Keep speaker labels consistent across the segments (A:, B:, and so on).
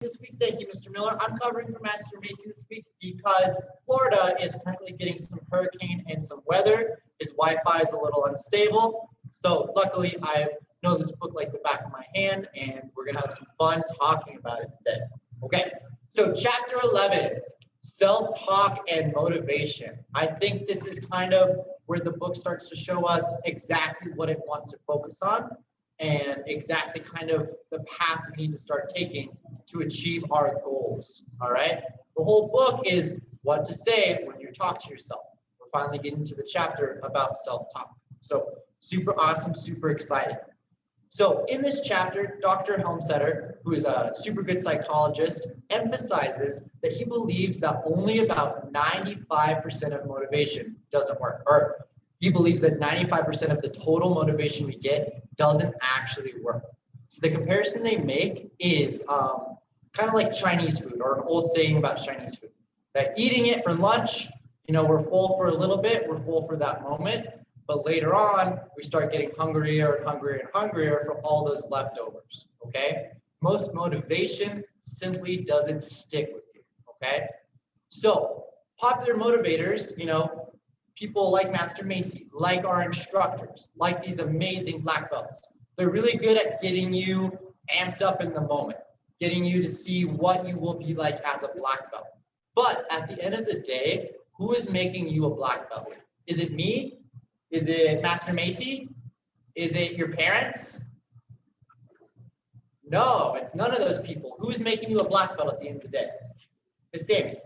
A: This week. Thank you, Mr. Miller. I'm covering for Master Macy this week because Florida is currently getting some hurricane and some weather. His Wi-Fi is a little unstable. So luckily, I know this book like the back of my hand, and we're going to have some fun talking about it today. Okay, so chapter 11, self-talk and motivation. I think this is kind of where the book starts to show us exactly what it wants to focus on and exactly kind of the path we need to start taking to achieve our goals. All right. The whole book is what to say when you talk to yourself. We're finally getting to the chapter about self-talk. So super awesome, super exciting. So in this chapter, Dr. Helmstetter, who is a super good psychologist, emphasizes that he believes that only about 95% of motivation doesn't work, or he believes that 95% of the total motivation we get doesn't actually work. So the comparison they make is kind of like Chinese food, or an old saying about Chinese food, that eating it for lunch, we're full for a little bit, we're full for that moment, but later on, we start getting hungrier and hungrier and hungrier for all those leftovers, okay? Most motivation simply doesn't stick with you, okay? So popular motivators, people like Master Macy, like our instructors, like these amazing black belts. They're really good at getting you amped up in the moment, getting you to see what you will be like as a black belt. But at the end of the day, who is making you a black belt? Is it me? Is it Master Macy? Is it your parents? No, it's none of those people. Who's making you a black belt at the end of the day? Miss Sammy.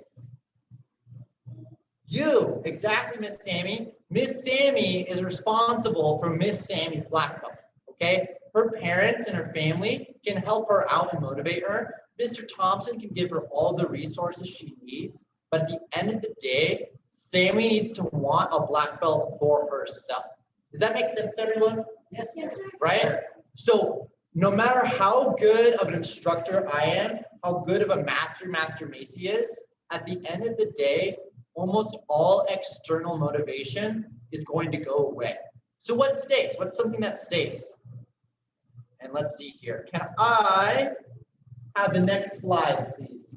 A: You, exactly, Miss Sammy. Miss Sammy is responsible for Miss Sammy's black belt, okay? Her parents and her family can help her out and motivate her. Mr. Thompson can give her all the resources she needs, but at the end of the day, Sammy needs to want a black belt for herself. Does that make sense to everyone?
B: Yes, yes.
A: Right? So no matter how good of an instructor I am, how good of a Master Macy is, at the end of the day, almost all external motivation is going to go away. So what stays? What's something that stays? And let's see here. Can I have the next slide, please?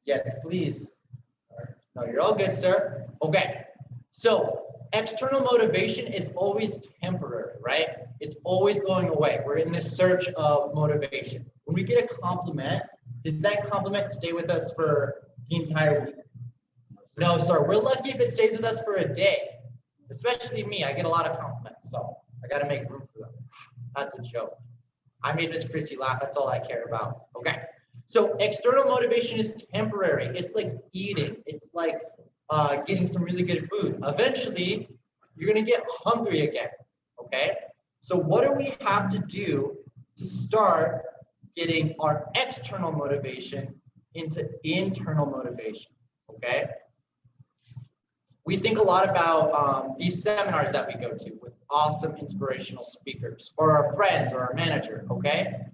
A: Yes, please. No, you're all good, sir. Okay. So external motivation is always temporary, right? It's always going away. We're in the search of motivation. When we get a compliment, does that compliment stay with us for the entire week? No, sir. We're lucky if it stays with us for a day. Especially me. I get a lot of compliments, so I got to make room for them. That's a joke. I made Miss Chrissy laugh. That's all I care about. Okay. So external motivation is temporary. It's like eating. It's like getting some really good food. Eventually, you're going to get hungry again. Okay. So what do we have to do to start getting our external motivation into internal motivation? Okay. We think a lot about these seminars that we go to with awesome inspirational speakers, or our friends, or our manager, okay?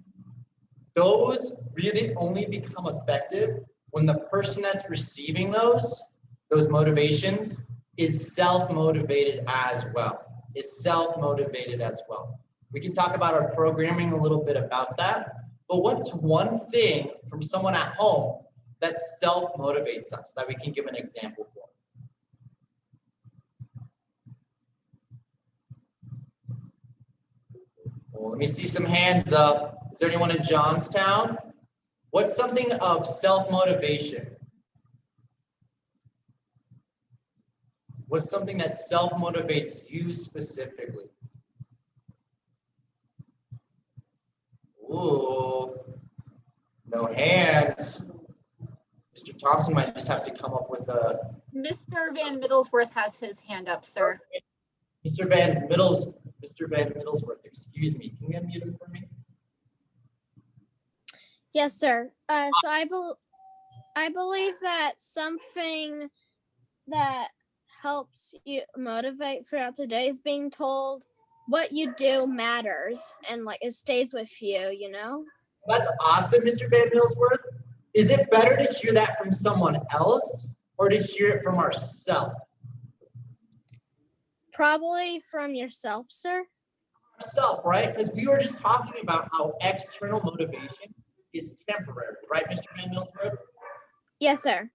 A: Those really only become effective when the person that's receiving those motivations is self-motivated as well, We can talk about our programming a little bit about that, but what's one thing from someone at home that self-motivates us that we can give an example for? Well, let me see some hands up. Is there anyone in Johnstown? What's something of self-motivation? What's something that self-motivates you specifically? Ooh, no hands. Mr. Thompson might just have to come up with a...
B: Mr. Van Middlesworth has his hand up, sir.
A: Mr. Van Middlesworth, excuse me. Can you unmute him for me?
C: Yes, sir. So I believe that something that helps you motivate throughout the day is being told what you do matters and like it stays with you,
A: That's awesome, Mr. Van Middlesworth. Is it better to hear that from someone else or to hear it from ourselves?
C: Probably from yourself, sir.
A: Ourself, right? Because we were just talking about how external motivation is temporary, right, Mr. Van Millsburg?
C: Yes, sir.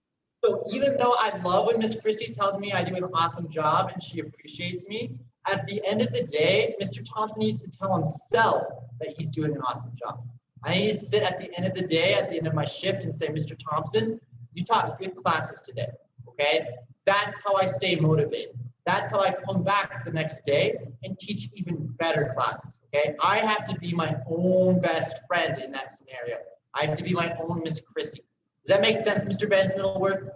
A: So even though I love when Miss Christie tells me I do an awesome job and she appreciates me, at the end of the day, Mr. Thompson needs to tell himself that he's doing an awesome job. I need to sit at the end of the day, at the end of my shift and say, Mr. Thompson, you taught good classes today, okay? That's how I stay motivated. That's how I come back the next day and teach even better classes, okay? I have to be my own best friend in that scenario. I have to be my own Miss Christie. Does that make sense, Mr. Benz Middleworth?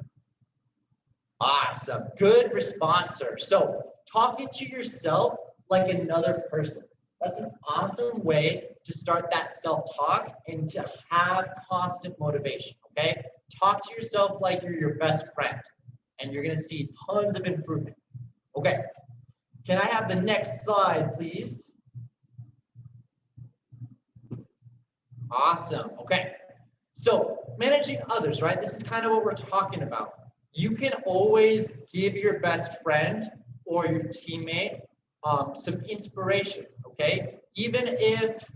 A: Awesome. Good response, sir. So talking to yourself like another person. That's an awesome way to start that self-talk and to have constant motivation, okay? Talk to yourself like you're your best friend, and you're going to see tons of improvement. Okay. Can I have the next slide, please? Awesome. Okay. So managing others, right? This is kind of what we're talking about. You can always give your best friend or your teammate some inspiration, okay? Even if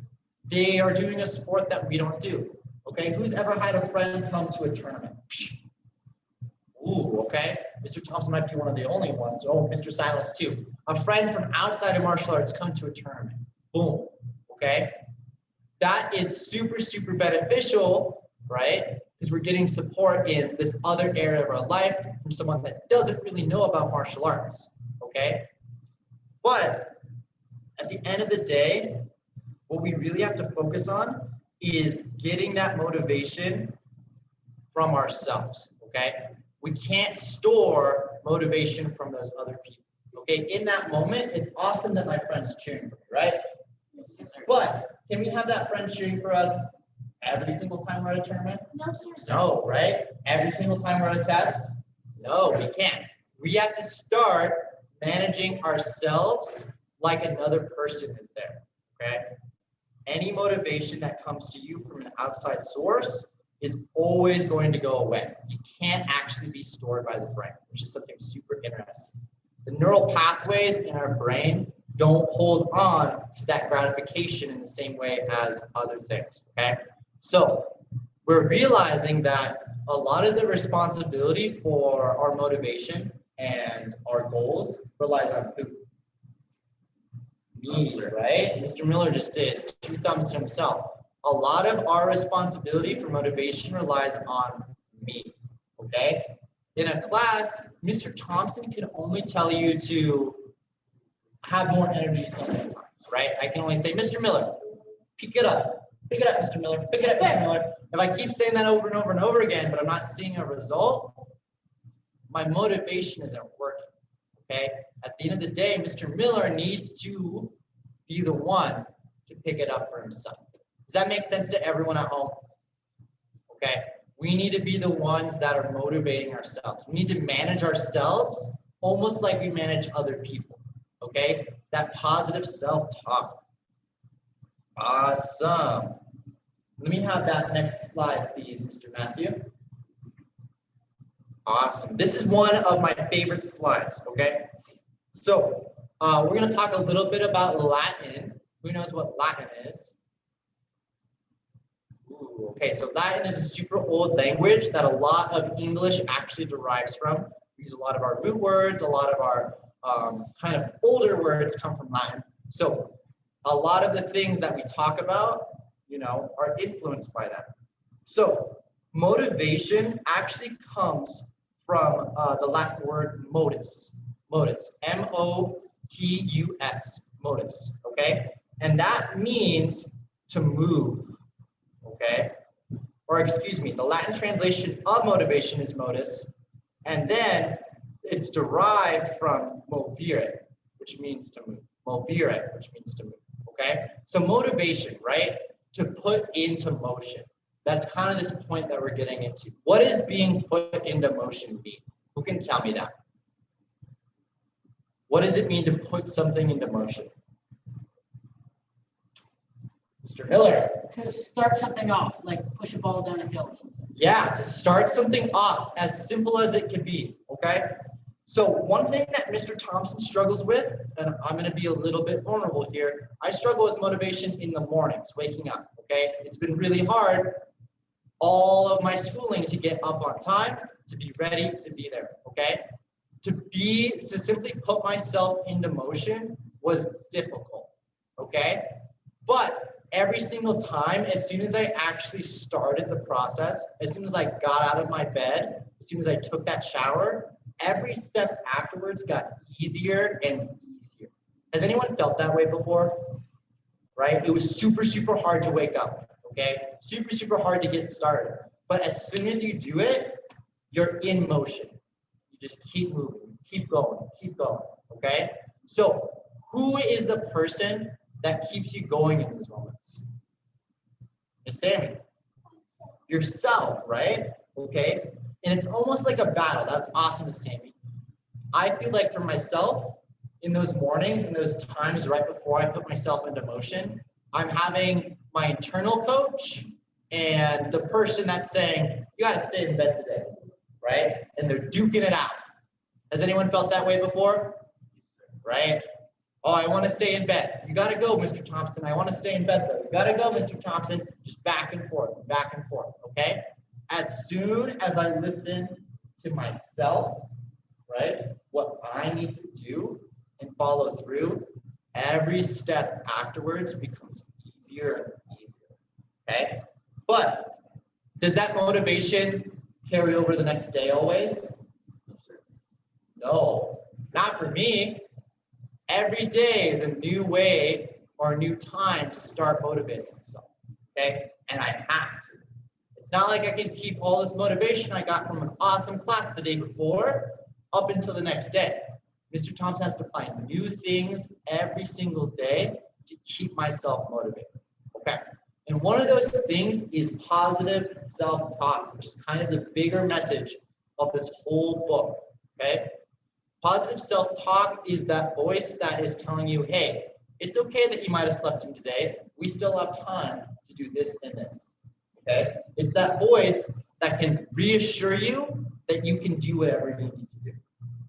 A: they are doing a sport that we don't do, okay? Who's ever had a friend come to a tournament? Ooh, okay. Mr. Thompson might be one of the only ones. Oh, Mr. Silas too. A friend from outside of martial arts come to a tournament. Boom, okay? That is super, super beneficial, right? Because we're getting support in this other area of our life from someone that doesn't really know about martial arts, okay? But at the end of the day, what we really have to focus on is getting that motivation from ourselves, okay? We can't store motivation from those other people, okay? In that moment, it's awesome that my friend's cheering for me, right? But can we have that friend cheering for us every single time we're at a tournament?
D: No, sir.
A: No, right? Every single time we're on a test? No, we can't. We have to start managing ourselves like another person is there, okay? Any motivation that comes to you from an outside source is always going to go away. You can't actually be stored by the brain, which is something super interesting. The neural pathways in our brain don't hold on to that gratification in the same way as other things, okay? So we're realizing that a lot of the responsibility for our motivation and our goals relies on who? Me, right? Mr. Miller just did 2 thumbs to himself. A lot of our responsibility for motivation relies on me, okay? In a class, Mr. Thompson can only tell you to have more energy sometimes, right? I can only say, Mr. Miller, pick it up, Mr. Miller, pick it up, Mr. Miller. If I keep saying that over and over and over again, but I'm not seeing a result, my motivation isn't working, okay? At the end of the day, Mr. Miller needs to be the one to pick it up for himself. Does that make sense to everyone at home? Okay, we need to be the ones that are motivating ourselves. We need to manage ourselves almost like we manage other people, okay? That positive self-talk. Awesome. Let me have that next slide, please, Mr. Matthew. Awesome. This is one of my favorite slides, okay? So we're going to talk a little bit about Latin. Who knows what Latin is? Ooh, okay, so Latin is a super old language that a lot of English actually derives from. We use a lot of our root words, a lot of our kind of older words come from Latin. So a lot of the things that we talk about, you know, are influenced by that. So motivation actually comes from the Latin word modus, M-O-T-U-S, modus, okay? And that means to move, okay? Or excuse me, the Latin translation of motivation is modus, and then it's derived from movere, which means to move, movere, which means to move, okay? So motivation, right? To put into motion. That's kind of this point that we're getting into. What is being put into motion mean? Who can tell me that? What does it mean to put something into motion? Mr. Miller.
D: To start something off, like push a ball down a hill or something.
A: Yeah, to start something off, as simple as it can be, okay? So one thing that Mr. Thompson struggles with, and I'm going to be a little bit vulnerable here, I struggle with motivation in the mornings, waking up, okay? It's been really hard all of my schooling to get up on time, to be ready, to be there, okay? To simply put myself into motion was difficult, okay? But every single time, as soon as I actually started the process, as soon as I got out of my bed, as soon as I took that shower, every step afterwards got easier and easier. Has anyone felt that way before? Right? It was super, super hard to wake up, okay? Super, super hard to get started. But as soon as you do it, you're in motion. You just keep moving, keep going, okay? So who is the person that keeps you going in these moments? Miss Sammy. Yourself, right? Okay? And it's almost like a battle. That's awesome, Miss Sammy. I feel like for myself, in those mornings, in those times right before I put myself into motion, I'm having my internal coach and the person that's saying, you got to stay in bed today, right? And they're duking it out. Has anyone felt that way before? Right? Oh, I want to stay in bed. You got to go, Mr. Thompson. I want to stay in bed though. You got to go, Mr. Thompson. Just back and forth, okay? As soon as I listen to myself, right, what I need to do and follow through, every step afterwards becomes easier and easier, okay? But does that motivation carry over the next day always? No, not for me. Every day is a new way or a new time to start motivating myself, okay? And I have to. It's not like I can keep all this motivation I got from an awesome class the day before up until the next day. Mr. Thompson has to find new things every single day to keep myself motivated, okay? And one of those things is positive self-talk, which is kind of the bigger message of this whole book, okay? Positive self-talk is that voice that is telling you, hey, it's okay that you might have slept in today. We still have time to do this and this, okay? It's that voice that can reassure you that you can do whatever you need to do,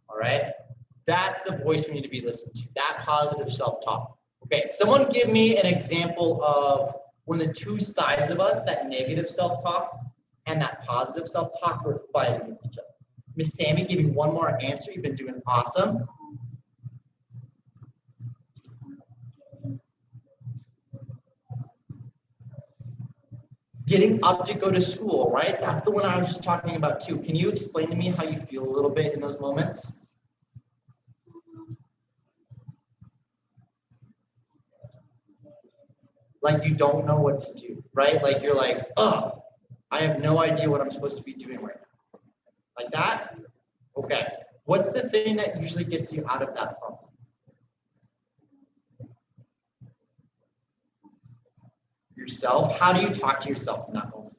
A: all right? That's the voice we need to be listening to, that positive self-talk. Okay, someone give me an example of when the two sides of us, that negative self-talk and that positive self-talk, were fighting with each other. Miss Sammy, give me one more answer. You've been doing awesome. Getting up to go to school, right? That's the one I was just talking about too. Can you explain to me how you feel a little bit in those moments? Like you don't know what to do, right? Like you're like, oh, I have no idea what I'm supposed to be doing right now. Like that? Okay. What's the thing that usually gets you out of that funk? Yourself? How do you talk to yourself in that moment?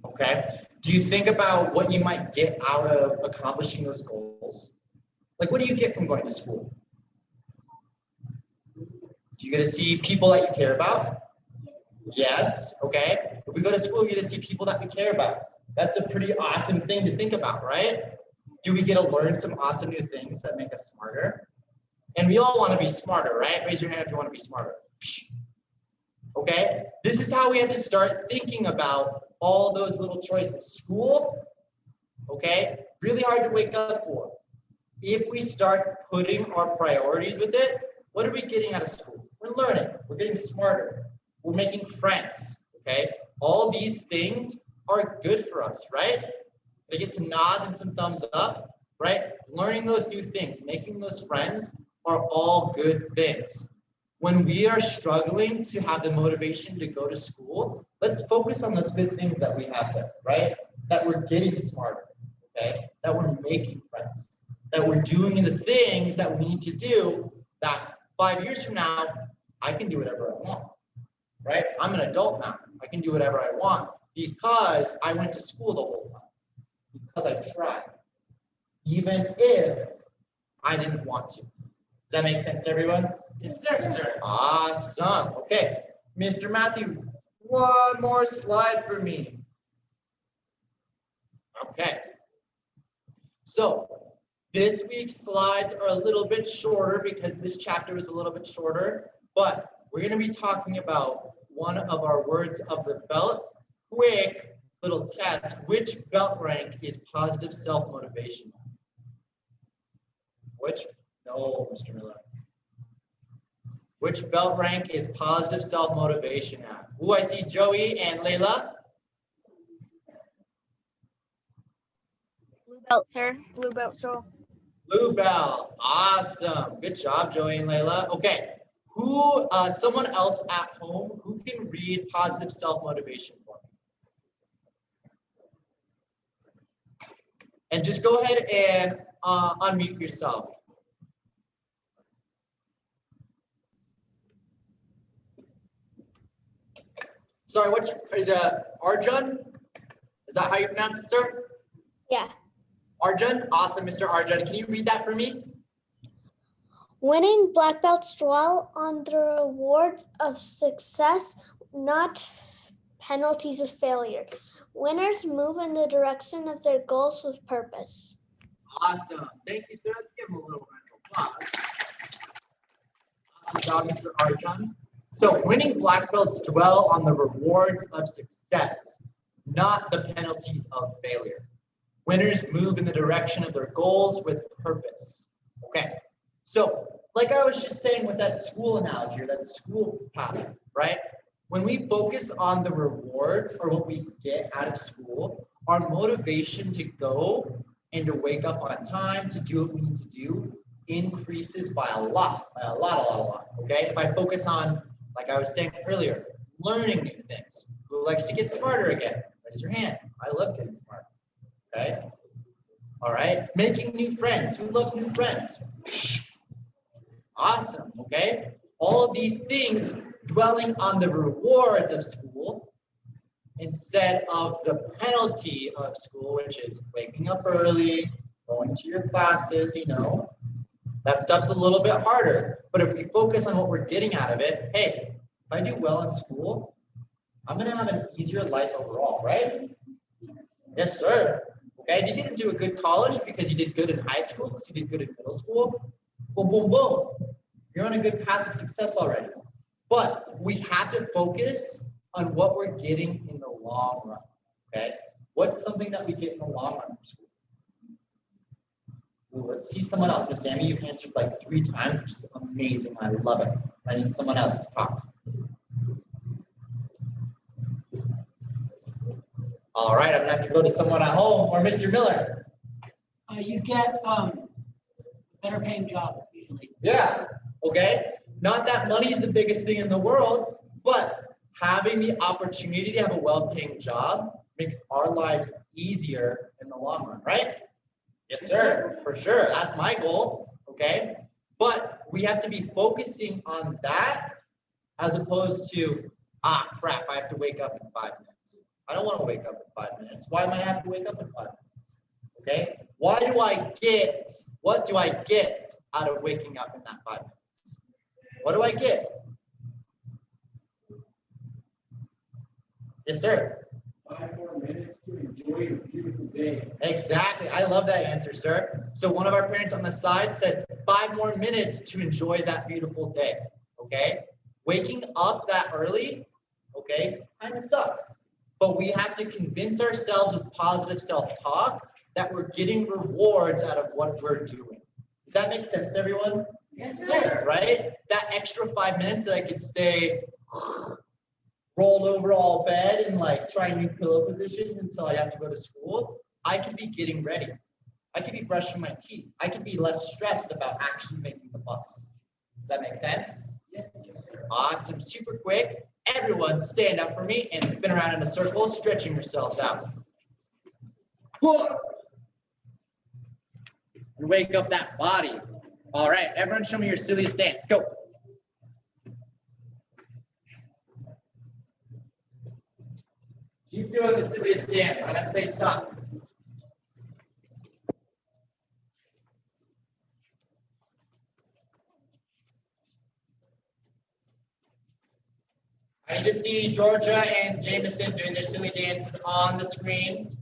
A: Okay. Do you think about what you might get out of accomplishing those goals? Like, what do you get from going to school? Do you get to see people that you care about? Yes. Okay. If we go to school, we get to see people that we care about. That's a pretty awesome thing to think about, right? Do we get to learn some awesome new things that make us smarter? And we all want to be smarter, right? Raise your hand if you want to be smarter. Okay. This is how we have to start thinking about all those little choices. School, okay, really hard to wake up for. If we start putting our priorities with it, what are we getting out of school? We're learning, we're getting smarter, we're making friends, okay? All these things are good for us, right? We get some nods and some thumbs up, right? Learning those new things, making those friends are all good things. When we are struggling to have the motivation to go to school, let's focus on those good things that we have there, right? That we're getting smarter, okay? That we're making friends, that we're doing the things that we need to do that 5 years from now, I can do whatever I want, right? I'm an adult now. I can do whatever I want because I went to school the whole time, because I tried. Even if I didn't want to. Does that make sense to everyone?
D: Yes, sir.
A: Awesome. Okay, Mr. Matthew, one more slide for me. Okay. So this week's slides are a little bit shorter because this chapter is a little bit shorter, but we're going to be talking about one of our words of the belt. Quick little test. Which belt rank is positive self-motivation? Which? No, Mr. Miller. Which belt rank is positive self-motivation at? Ooh, I see Joey and Layla.
C: Blue belt, sir. Blue belt, sir.
A: Blue belt. Awesome. Good job, Joey and Layla. Okay. Who, someone else at home, who can read positive self-motivation for me? And just go ahead and unmute yourself. Sorry, what's, is Arjun? Is that how you pronounce it, sir?
C: Yeah.
A: Arjun? Awesome, Mr. Arjun. Can you read that for me?
E: Winning black belts dwell on the rewards of success, not penalties of failure. Winners move in the direction of their goals with purpose.
A: Awesome. Thank you, sir. Let's give him a little round of applause. Awesome job, Mr. Arjun. So winning black belts dwell on the rewards of success, not the penalties of failure. Winners move in the direction of their goals with purpose. Okay. So like I was just saying with that school analogy or that school path, right? When we focus on the rewards or what we get out of school, our motivation to go and to wake up on time, to do what we need to do, increases by a lot. Okay. If I focus on, like I was saying earlier, learning new things. Who likes to get smarter again? Raise your hand. I love getting smart. Okay. All right. Making new friends. Who loves new friends? Awesome. Okay. All of these things dwelling on the rewards of school instead of the penalty of school, which is waking up early, going to your classes, you know, that stuff's a little bit harder. But if we focus on what we're getting out of it, hey, if I do well in school, I'm going to have an easier life overall, right? Yes, sir. Okay. If you get into a good college because you did good in high school, because you did good in middle school, boom, boom, boom. You're on a good path of success already. But we have to focus on what we're getting in the long run. Okay. What's something that we get in the long run from school? Ooh, let's see someone else. Miss Sammy, you've answered like 3 times, which is amazing. I love it. I need someone else to talk. All right, I'm gonna have to go to someone at home or Mr. Miller.
D: You get better paying job usually.
A: Yeah. Okay. Not that money's the biggest thing in the world, but having the opportunity to have a well-paying job makes our lives easier in the long run, right? Yes, sir. For sure. That's my goal. Okay. But we have to be focusing on that as opposed to, crap, I have to wake up in 5 minutes. I don't want to wake up in 5 minutes. Why am I have to wake up in 5 minutes? Okay. What do I get out of waking up in that 5 minutes? What do I get? Yes, sir.
F: 5 more minutes to enjoy your beautiful day.
A: Exactly. I love that answer, sir. So one of our parents on the side said 5 more minutes to enjoy that beautiful day. Okay. Waking up that early, okay, kind of sucks. But we have to convince ourselves with positive self-talk that we're getting rewards out of what we're doing. Does that make sense to everyone?
D: Yes,
A: Yeah, right? That extra 5 minutes that I could stay rolled over all bed and like try new pillow positions until I have to go to school, I could be getting ready. I could be brushing my teeth. I could be less stressed about actually making the bus. Does that make sense?
D: Yes, sir.
A: Awesome. Super quick. Everyone stand up for me and spin around in a circle, stretching yourselves out. And wake up that body. All right, everyone show me your silliest dance. Go. Keep doing the silliest dance. I didn't say stop. to see Georgia and Jameson doing their silly dances on the screen.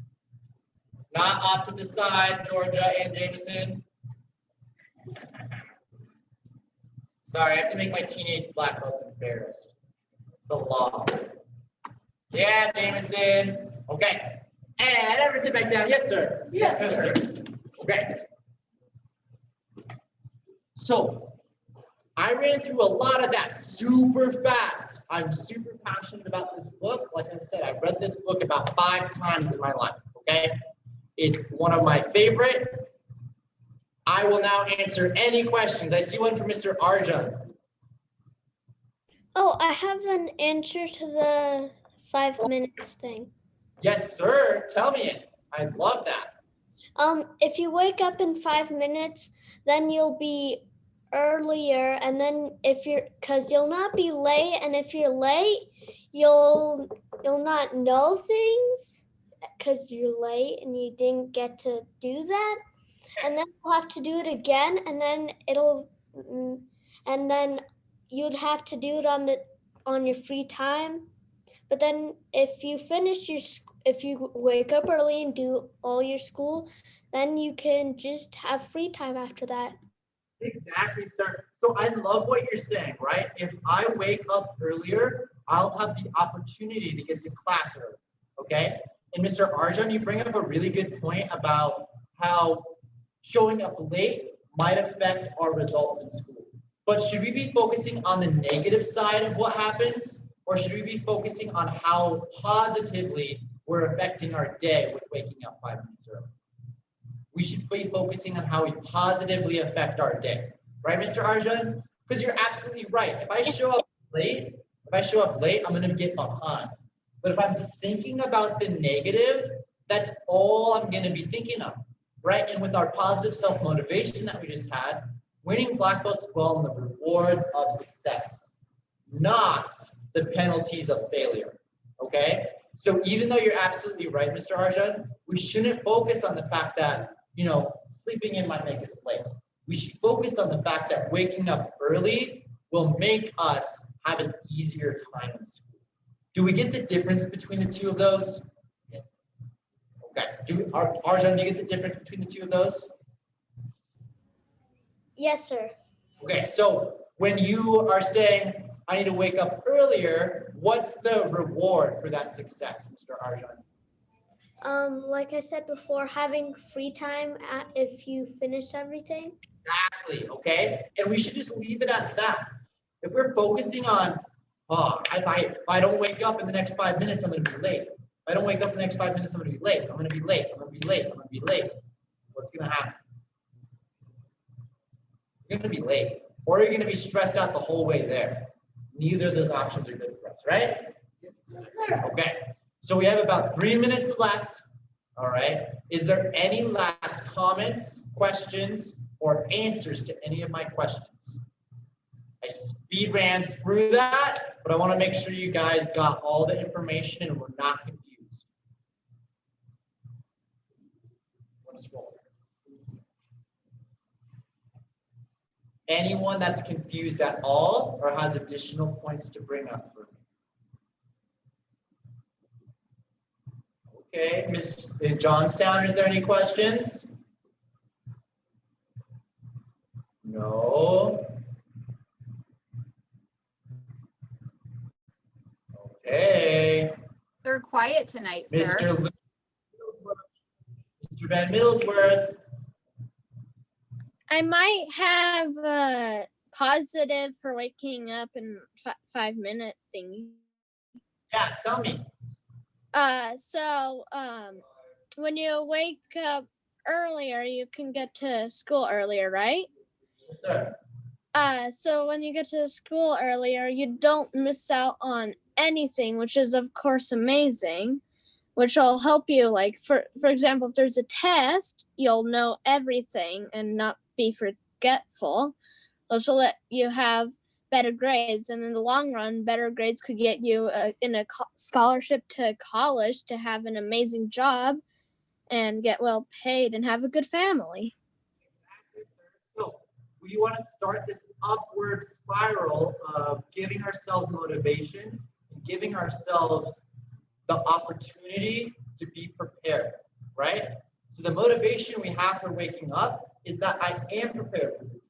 A: Not off to the side, Georgia and Jameson. Sorry, I have to make my teenage black belts embarrassed. It's the law. Yeah, Jameson. Okay. And everyone sit back down. Yes, sir.
D: Yes, sir.
A: Okay. So I ran through a lot of that super fast. I'm super passionate about this book. Like I said, I've read this book about 5 times in my life. Okay. It's one of my favorite. I will now answer any questions. I see one from Mr. Arjun.
E: Oh, I have an answer to the 5 minutes thing.
A: Yes, sir. Tell me it. I love that.
E: If you wake up in 5 minutes, then you'll be earlier, and then because you'll not be late, and if you're late, you'll not know things because you're late and you didn't get to do that, and then you'll have to do it again, and then you'd have to do it on your free time. But then if you wake up early and do all your school, then you can just have free time after that.
A: Exactly, sir. So I love what you're saying, right? If I wake up earlier, I'll have the opportunity to get to class early, okay? And Mr. Arjun, you bring up a really good point about how showing up late might affect our results in school. But should we be focusing on the negative side of what happens? Or should we be focusing on how positively we're affecting our day with waking up 5 minutes early? We should be focusing on how we positively affect our day. Right, Mr. Arjun? Because you're absolutely right. If I show up late, I'm going to get behind. But if I'm thinking about the negative, that's all I'm going to be thinking of, right? And with our positive self-motivation that we just had, winning black belts dwell on the rewards of success, not the penalties of failure, okay? So even though you're absolutely right, Mr. Arjun, we shouldn't focus on the fact that, sleeping in might make us late. We should focus on the fact that waking up early will make us have an easier time in school. Do we get the difference between the two of those? Yes. Okay. Arjun, do you get the difference between the two of those?
E: Yes, sir.
A: Okay, so when you are saying, I need to wake up earlier, what's the reward for that success, Mr. Arjun?
E: Like I said before, having free time if you finish everything.
A: Exactly, okay? And we should just leave it at that. If we're focusing on, if I don't wake up in the next 5 minutes, I'm going to be late. If I don't wake up in the next 5 minutes, I'm going to be late. I'm going to be late. I'm going to be late. I'm going to be late. What's going to happen? You're going to be late, or you're going to be stressed out the whole way there. Neither of those options are good for us, right? Okay, so we have about 3 minutes left. All right. Is there any last comments, questions, or answers to any of my questions? I speed ran through that, but I want to make sure you guys got all the information and we're not confused. Want to scroll. Anyone that's confused at all or has additional points to bring up for me? Okay, Ms. Johnstown, is there any questions? No. Okay.
B: They're quiet tonight, sir.
A: Mr. Van Middlesworth.
C: I might have a positive for waking up in 5 minute thing.
A: Yeah, tell me.
C: So when you wake up earlier, you can get to school earlier, right?
A: Yes, sir.
C: So when you get to school earlier, you don't miss out on anything, which is of course amazing, which will help you. Like for example, if there's a test, you'll know everything and not be forgetful, which will let you have better grades. And in the long run, better grades could get you in a scholarship to college to have an amazing job and get well paid and have a good family.
A: So we want to start this upward spiral of giving ourselves motivation giving ourselves the opportunity to be prepared, right? So the motivation we have for waking up is that I am prepared for the future.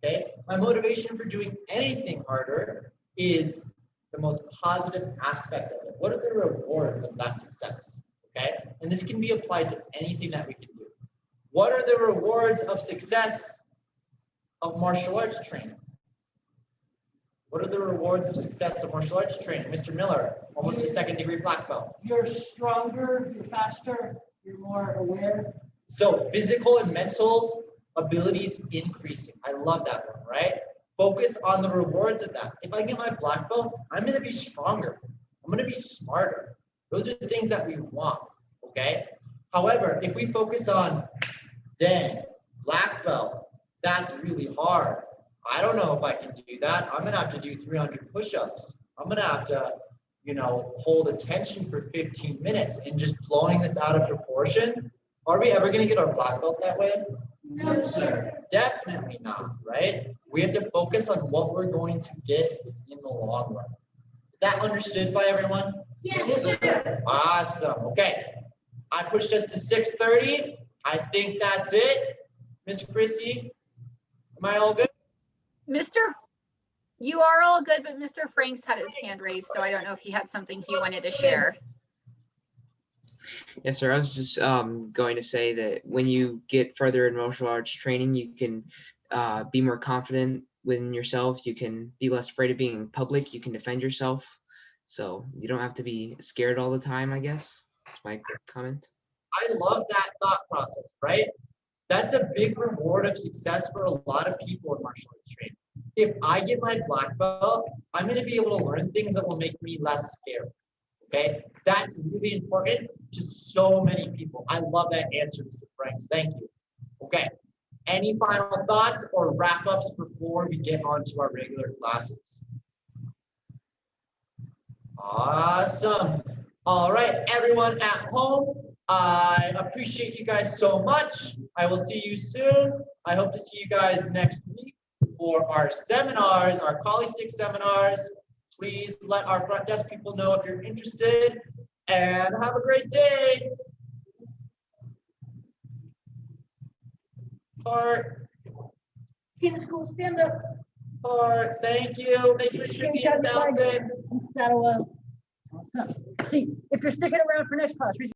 A: Okay, my motivation for doing anything harder is the most positive aspect of it. What are the rewards of that success? Okay, and this can be applied to anything that we can do. What are the rewards of success of martial arts training? What are the rewards of success of martial arts training? Mr. Miller, almost a second-degree black belt.
D: You're stronger, you're faster, you're more aware.
A: So physical and mental abilities increasing. I love that one, right? Focus on the rewards of that. If I get my black belt, I'm going to be stronger. I'm going to be smarter. Those are the things that we want, okay? However, if we focus on, dang, black belt, that's really hard. I don't know if I can do that. I'm going to have to do 300 push-ups. I'm going to have to, hold attention for 15 minutes and just blowing this out of proportion. Are we ever going to get our black belt that way?
D: No, sir.
A: Definitely not, right? We have to focus on what we're going to get in the long run. Is that understood by everyone?
D: Yes, sir.
A: Awesome. Okay. I pushed us to 6:30. I think that's it. Miss Chrissy, am I all good?
B: You are all good, but Mr. Franks had his hand raised, so I don't know if he had something he wanted to share.
G: Yes, sir. I was just going to say that when you get further in martial arts training, you can be more confident within yourself. You can be less afraid of being in public. You can defend yourself. So you don't have to be scared all the time, I guess. That's my comment.
A: I love that thought process, right? That's a big reward of success for a lot of people in martial arts training. If I get my black belt, I'm going to be able to learn things that will make me less scared. Okay, that's really important to so many people. I love that answer, Mr. Franks. Thank you. Okay, any final thoughts or wrap-ups before we get on to our regular classes? Awesome. All right, everyone at home, I appreciate you guys so much. I will see you soon. I hope to see you guys next week for our seminars, our Kali Stick seminars. Please let our front desk people know if you're interested, and have a great day. Art,
D: Stand up.
A: Art, thank you. Thank you, Ms. Chrissy and Allison.
D: See, if you're sticking around for next class,